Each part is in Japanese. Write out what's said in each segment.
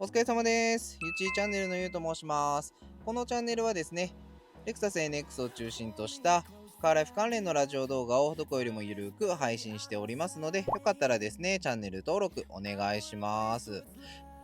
お疲れ様です。ゆちチャンネルのゆうと申します。このチャンネルはですね、レクサス NX を中心としたカーライフ関連のラジオ動画をどこよりもゆるく配信しておりますので、よかったらですね、チャンネル登録お願いします。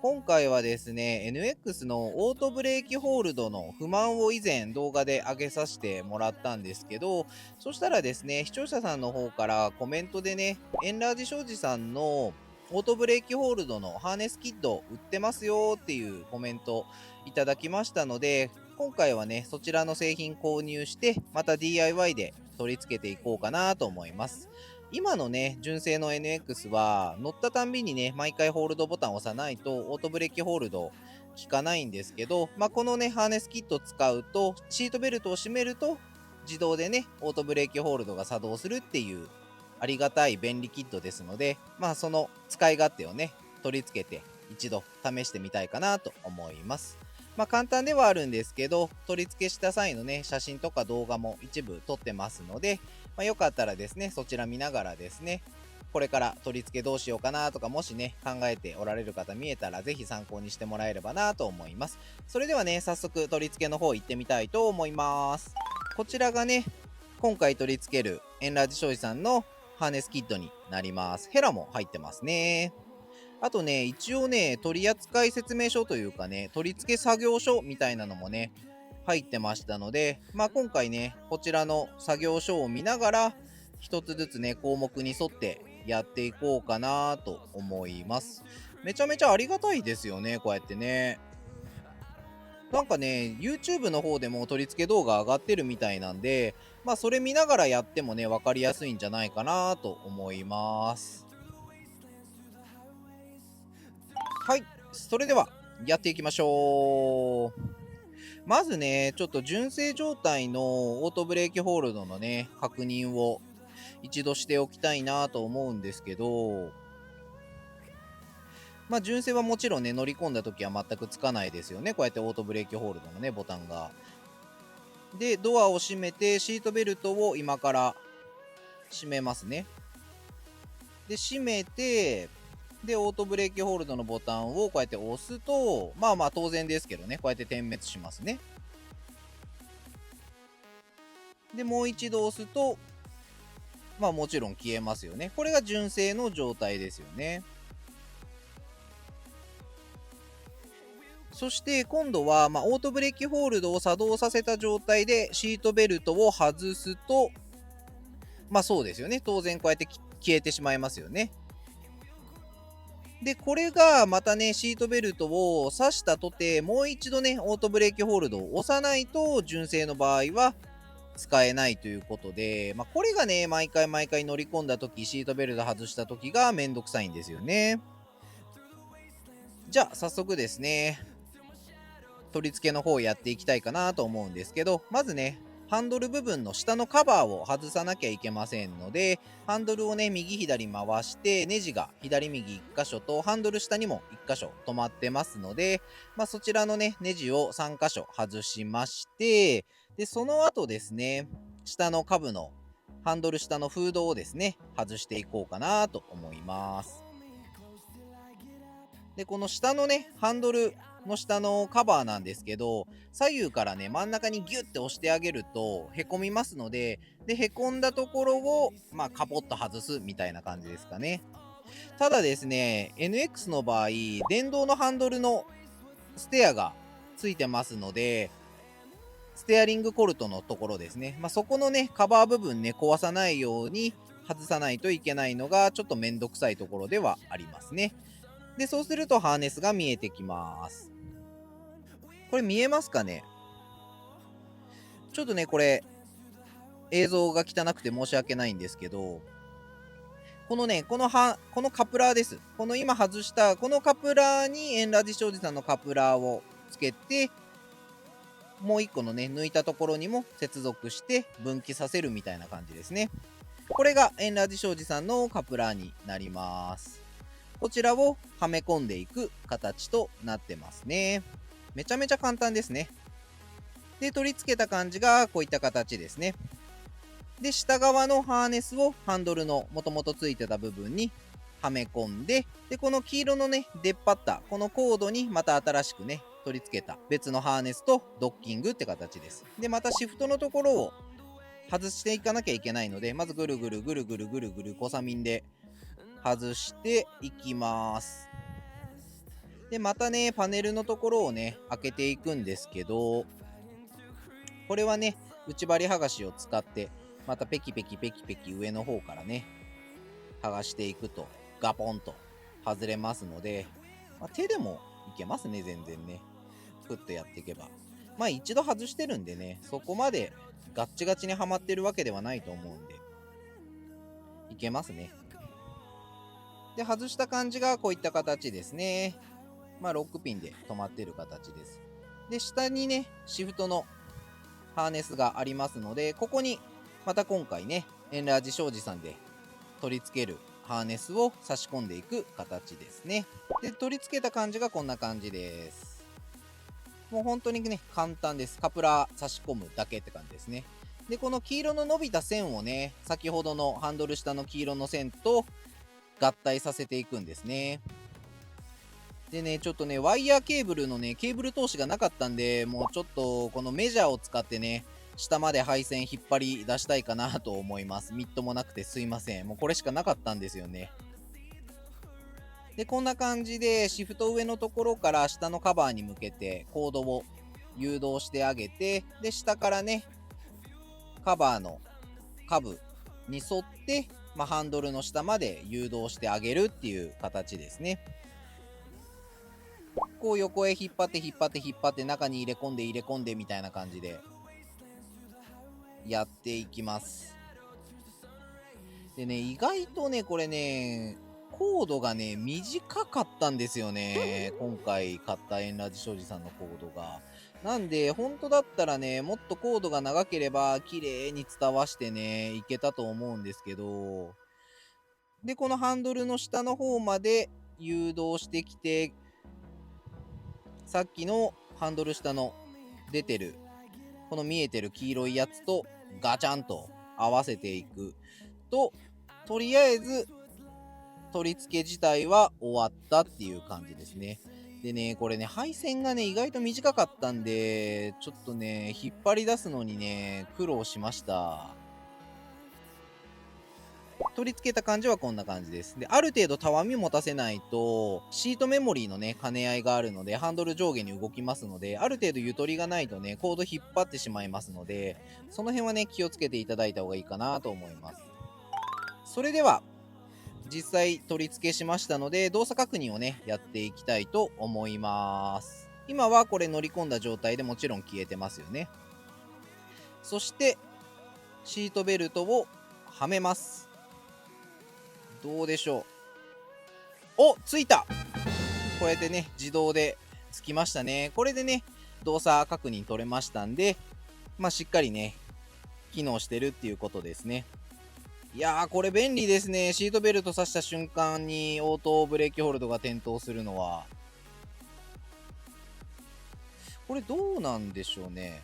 今回はですね、NX のオートブレーキホールドの不満を以前動画で上げさせてもらったんですけど、そしたらですね、視聴者さんの方からコメントでね、エンラージ商事さんのオートブレーキホールドのハーネスキット売ってますよっていうコメントいただきましたので、今回はね、そちらの製品購入して、また DIY で取り付けていこうかなと思います。今のね、純正の NX は乗ったたんびにね、毎回ホールドボタンを押さないとオートブレーキホールド効かないんですけど、このね、ハーネスキットを使うと、シートベルトを締めると、自動でね、オートブレーキホールドが作動するっていうありがたい便利キットですので、その使い勝手をね、取り付けて一度試してみたいかなと思います。簡単ではあるんですけど、取り付けした際のね、写真とか動画も一部撮ってますので、よかったらですね、そちら見ながらですね、これから取り付けどうしようかなとか、もしね、考えておられる方見えたら、ぜひ参考にしてもらえればなと思います。それではね、早速取り付けの方行ってみたいと思います。こちらがね、今回取り付けるエンラージ商事さんのハーネスキットになります。ヘラも入ってますね。あとね、一応ね、取扱説明書というかね、取り付け作業書みたいなのもね、入ってましたので、今回ね、こちらの作業書を見ながら、一つずつね、項目に沿ってやっていこうかなと思います。めちゃめちゃありがたいですよね、こうやってね。なんかね、YouTube の方でも取り付け動画上がってるみたいなんで、それ見ながらやってもね、分かりやすいんじゃないかなと思います。はい、それではやっていきましょう。まずね、ちょっと純正状態のオートブレーキホールドのね、確認を一度しておきたいなと思うんですけど、純正はもちろんね、乗り込んだ時は全くつかないですよね。こうやってオートブレーキホールドのね、ボタンが。で、ドアを閉めて、シートベルトを今から閉めますね。で、閉めて、で、オートブレーキホールドのボタンをこうやって押すと、当然ですけどね、こうやって点滅しますね。で、もう一度押すと、もちろん消えますよね。これが純正の状態ですよね。そして今度は、オートブレーキホールドを作動させた状態でシートベルトを外すと、そうですよね。当然こうやって消えてしまいますよね。で、これがまたね、シートベルトを刺したとて、もう一度ね、オートブレーキホールドを押さないと、純正の場合は使えないということで、これがね、毎回毎回乗り込んだ時、シートベルト外した時がめんどくさいんですよね。じゃあ、早速ですね、取り付けの方をやっていきたいかなと思うんですけど、まずね、ハンドル部分の下のカバーを外さなきゃいけませんので、ハンドルをね、右左回して、ネジが左右1箇所と、ハンドル下にも1箇所止まってますので、そちらのね、ネジを3箇所外しまして、で、その後ですね、下の下部のハンドル下のフードをですね、外していこうかなと思います。で、この下のね、ハンドルの下のカバーなんですけど、左右からね、真ん中にギュッて押してあげると、へこみますので、で、へこんだところを、カポッと外すみたいな感じですかね。ただですね、NX の場合、電動のハンドルのステアがついてますので、ステアリングコルトのところですね。そこのね、カバー部分ね、壊さないように外さないといけないのが、ちょっとめんどくさいところではありますね。で、そうするとハーネスが見えてきます。これ見えますかね？ちょっとね、これ、映像が汚くて申し訳ないんですけど、このね、このカプラーです。この今外した、このカプラーにエンラジ商事さんのカプラーをつけて、もう一個のね、抜いたところにも接続して分岐させるみたいな感じですね。これがエンラジ商事さんのカプラーになります。こちらをはめ込んでいく形となってますね。めちゃめちゃ簡単ですね。で、取り付けた感じがこういった形ですね。で、下側のハーネスをハンドルのもともとついてた部分にはめ込んで、で、この黄色のね、出っ張った、このコードにまた新しくね、取り付けた別のハーネスとドッキングって形です。で、またシフトのところを外していかなきゃいけないので、まずぐるぐるぐるぐるぐるぐるコサミンで外していきます。で、またね、パネルのところをね、開けていくんですけど、これはね、内張り剥がしを使って、またペキペキペキペキ上の方からね、剥がしていくと、ガポンと外れますので、手でもいけますね、全然ね。クッとやっていけば。一度外してるんでね、そこまでガッチガチにはまってるわけではないと思うんで、いけますね。で、外した感じがこういった形ですね。ロックピンで止まってる形です。で、下にね、シフトのハーネスがありますので、ここにまた今回ね、エンラージ商事さんで取り付けるハーネスを差し込んでいく形ですね。で、取り付けた感じがこんな感じです。もう本当にね、簡単です。カプラー差し込むだけって感じですね。で、この黄色の伸びた線をね、先ほどのハンドル下の黄色の線と合体させていくんですね。でね、ちょっとね、ワイヤーケーブルのね、ケーブル通しがなかったんで、もうちょっとこのメジャーを使ってね、下まで配線引っ張り出したいかなと思います。ミットもなくてすいません。もうこれしかなかったんですよね。で、こんな感じでシフト上のところから下のカバーに向けてコードを誘導してあげて、で、下からね、カバーの下部に沿って、ハンドルの下まで誘導してあげるっていう形ですね。こう横へ引っ張って引っ張って引っ張って中に入れ込んで入れ込んでみたいな感じでやっていきます。でね、意外とね、これね、コードがね、短かったんですよね。今回買ったエンラージ商事さんのコードが。なんで、本当だったらね、もっとコードが長ければ綺麗に伝わしてね、いけたと思うんですけど、で、このハンドルの下の方まで誘導してきて、さっきのハンドル下の出てる、この見えてる黄色いやつとガチャンと合わせていくと、とりあえず取り付け自体は終わったっていう感じですね。でね、これね、配線がね、意外と短かったんで、ちょっとね、引っ張り出すのにね、苦労しました。取り付けた感じはこんな感じです。で、ある程度たわみ持たせないと、シートメモリーのね、兼ね合いがあるので、ハンドル上下に動きますので、ある程度ゆとりがないとね、コード引っ張ってしまいますので、その辺はね、気をつけていただいた方がいいかなと思います。それでは、実際取り付けしましたので、動作確認をね、やっていきたいと思います。今はこれ乗り込んだ状態でもちろん消えてますよね。そして、シートベルトをはめます。どうでしょう。お、ついた。こうやってね、自動でつきましたね。これでね、動作確認取れましたんで、しっかりね、機能してるっていうことですね。いやー、これ便利ですね。シートベルト刺した瞬間にオートブレーキホールドが点灯するのは。これどうなんでしょうね。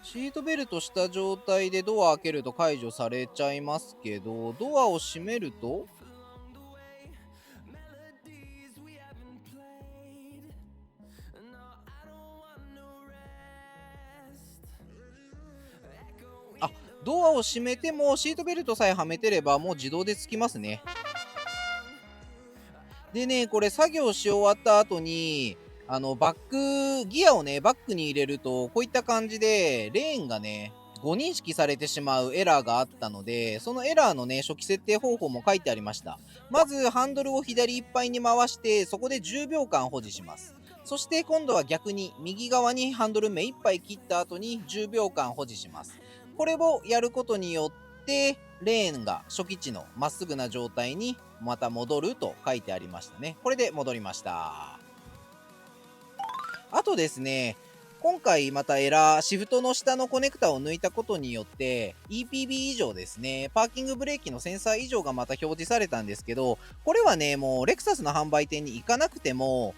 シートベルトした状態でドア開けると解除されちゃいますけど、ドアを閉めるとドアを閉めてもシートベルトさえはめてればもう自動でつきますね。でね、これ作業し終わった後に、ギアをね、バックに入れると、こういった感じで、レーンがね、誤認識されてしまうエラーがあったので、そのエラーのね、初期設定方法も書いてありました。まず、ハンドルを左いっぱいに回して、そこで10秒間保持します。そして今度は逆に、右側にハンドル目いっぱい切った後に10秒間保持します。これをやることによって、レーンが初期値のまっすぐな状態にまた戻ると書いてありましたね。これで戻りました。あとですね、今回またエラー、シフトの下のコネクタを抜いたことによって、EPB 異常ですね、パーキングブレーキのセンサー異常がまた表示されたんですけど、これはね、もうレクサスの販売店に行かなくても、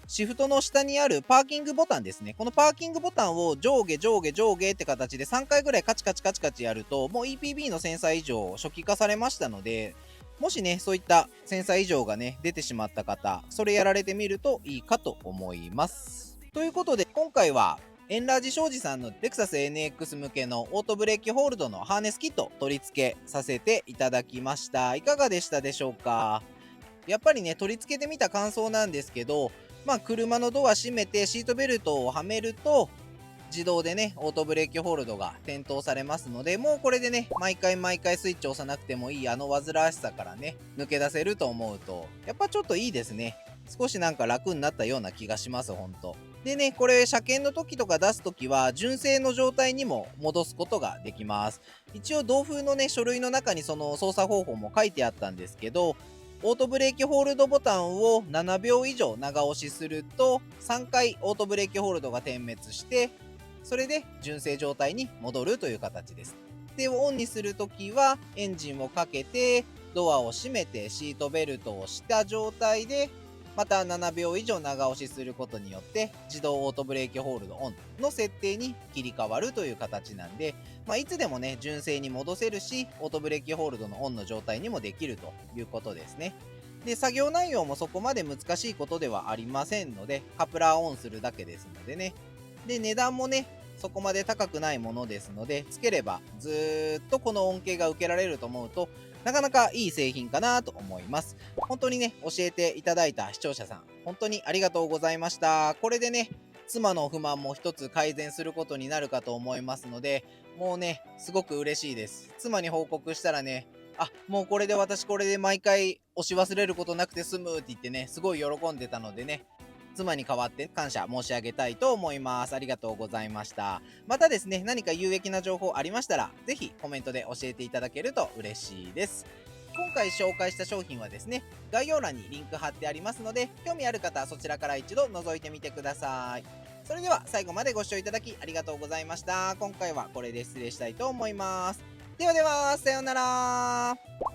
シフトの下にあるパーキングボタンですね。このパーキングボタンを上下上下上下って形で3回ぐらいカチカチカチカチやると、もう EPB のセンサー異常初期化されましたので、もしね、そういったセンサー異常がね、出てしまった方、それやられてみるといいかと思います。ということで、今回は、エンラージ商事さんのレクサス NX 向けのオートブレーキホールドのハーネスキット取り付けさせていただきました。いかがでしたでしょうか？やっぱりね、取り付けてみた感想なんですけど、車のドア閉めてシートベルトをはめると、自動でね、オートブレーキホールドが点灯されますので、もうこれでね、毎回毎回スイッチ押さなくてもいい煩わしさからね、抜け出せると思うと、やっぱちょっといいですね。少しなんか楽になったような気がします、ほんと。でね、これ車検の時とか出す時は、純正の状態にも戻すことができます。一応同封のね、書類の中にその操作方法も書いてあったんですけど、オートブレーキホールドボタンを7秒以上長押しすると、3回オートブレーキホールドが点滅して、それで純正状態に戻るという形です。で、オンにするときはエンジンをかけて、ドアを閉めてシートベルトをした状態で、また7秒以上長押しすることによって自動オートブレーキホールドオンの設定に切り替わるという形なんで、いつでもね、純正に戻せるし、オートブレーキホールドのオンの状態にもできるということですね。で、作業内容もそこまで難しいことではありませんので、カプラーオンするだけですのでね。で、値段もね、そこまで高くないものですので、つければずーっとこの恩恵が受けられると思うと、なかなかいい製品かなと思います。本当にね、教えていただいた視聴者さん、本当にありがとうございました。これでね、妻の不満も一つ改善することになるかと思いますので、もうね、すごく嬉しいです。妻に報告したらね、もうこれで私これで毎回押し忘れることなくて済むって言ってね、すごい喜んでたのでね、妻に代わって感謝申し上げたいと思います。ありがとうございました。またですね、何か有益な情報ありましたら、ぜひコメントで教えていただけると嬉しいです。今回紹介した商品はですね、概要欄にリンク貼ってありますので、興味ある方はそちらから一度覗いてみてください。それでは最後までご視聴いただきありがとうございました。今回はこれで失礼したいと思います。ではでは、さようなら。